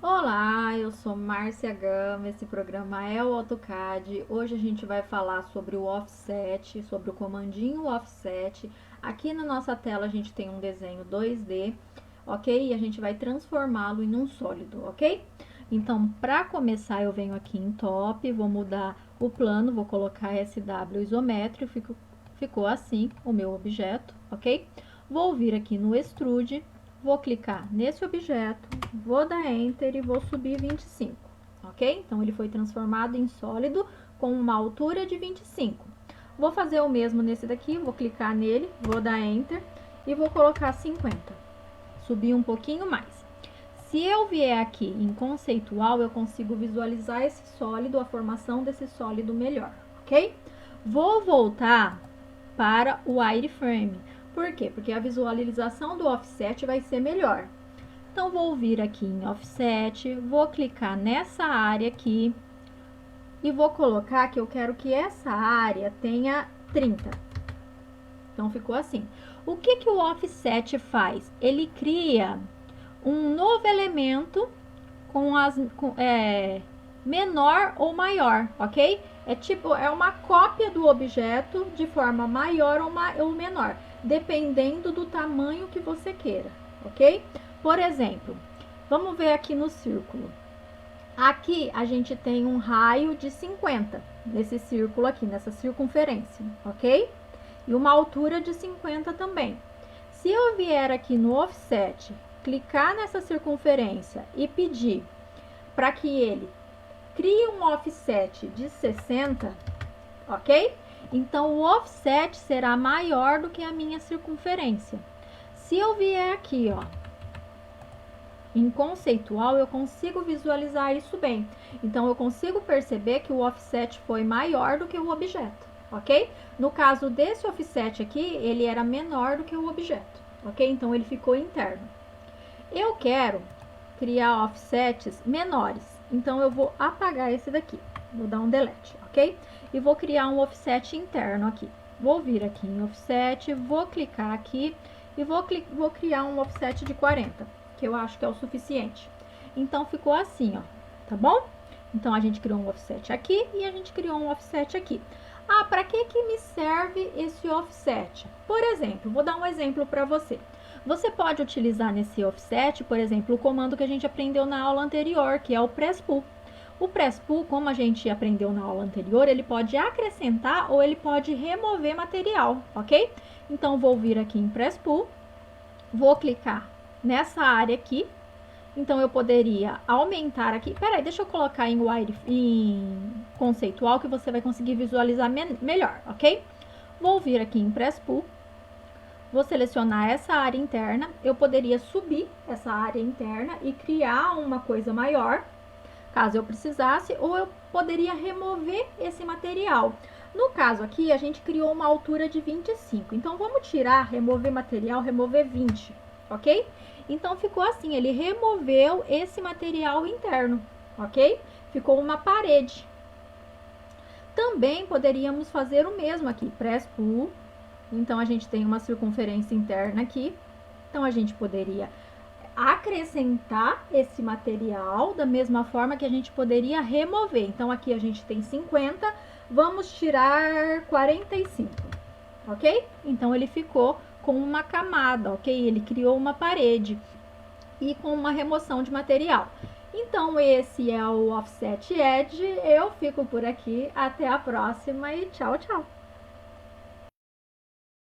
Olá, eu sou Márcia Gama, esse programa é o AutoCAD. Hoje a gente vai falar sobre o offset, sobre o comandinho offset. Aqui na nossa tela a gente tem um desenho 2D, ok? E a gente vai transformá-lo em um sólido, ok? Então, para começar, eu venho aqui em Top, vou mudar o plano, vou colocar SW isométrico, ficou assim o meu objeto, ok? Vou vir aqui no Extrude, vou clicar nesse objeto, vou dar Enter e vou subir 25, ok? Então, ele foi transformado em sólido com uma altura de 25. Vou fazer o mesmo nesse daqui, vou clicar nele, vou dar Enter e vou colocar 50. Subir um pouquinho mais. Se eu vier aqui em conceitual, eu consigo visualizar esse sólido, a formação desse sólido melhor, ok? Vou voltar para o wireframe. Por quê? Porque a visualização do offset vai ser melhor. Então, vou vir aqui em offset, vou clicar nessa área aqui e vou colocar que eu quero que essa área tenha 30. Então, ficou assim. O que o offset faz? Ele cria um novo elemento menor ou maior, ok? É uma cópia do objeto de forma maior ou menor, dependendo do tamanho que você queira, ok? Por exemplo, vamos ver aqui no círculo. Aqui a gente tem um raio de 50, nesse círculo aqui, nessa circunferência, ok? E uma altura de 50 também. Se eu vier aqui no offset, clicar nessa circunferência e pedir para que ele crie um offset de 60, ok? Então, o offset será maior do que a minha circunferência. Se eu vier aqui, ó, em conceitual, eu consigo visualizar isso bem. Então, eu consigo perceber que o offset foi maior do que o objeto, ok? No caso desse offset aqui, ele era menor do que o objeto, ok? Então, ele ficou interno. Eu quero criar offsets menores, então eu vou apagar esse daqui, vou dar um delete, ok? E vou criar um offset interno aqui. Vou vir aqui em offset, vou clicar aqui e vou criar um offset de 40, que eu acho que é o suficiente. Então, ficou assim, ó, tá bom? Então, a gente criou um offset aqui e a gente criou um offset aqui. Ah, para que me serve esse offset? Por exemplo, vou dar um exemplo para você. Você pode utilizar nesse offset, por exemplo, o comando que a gente aprendeu na aula anterior, que é o press pull. O press pull, como a gente aprendeu na aula anterior, ele pode acrescentar ou ele pode remover material, ok? Então, vou vir aqui em press pull, vou clicar nessa área aqui. Então, eu poderia aumentar aqui. Peraí, deixa eu colocar em conceitual que você vai conseguir visualizar melhor, ok? Vou vir aqui em press pull. Vou selecionar essa área interna, eu poderia subir essa área interna e criar uma coisa maior, caso eu precisasse, ou eu poderia remover esse material. No caso aqui, a gente criou uma altura de 25, então vamos tirar, remover material, remover 20, ok? Então, ficou assim, ele removeu esse material interno, ok? Ficou uma parede. Também poderíamos fazer o mesmo aqui, press pull. Então, a gente tem uma circunferência interna aqui. Então, a gente poderia acrescentar esse material da mesma forma que a gente poderia remover. Então, aqui a gente tem 50, vamos tirar 45, ok? Então, ele ficou com uma camada, ok? Ele criou uma parede e com uma remoção de material. Então, esse é o Offset Edge. Eu fico por aqui. Até a próxima e tchau, tchau!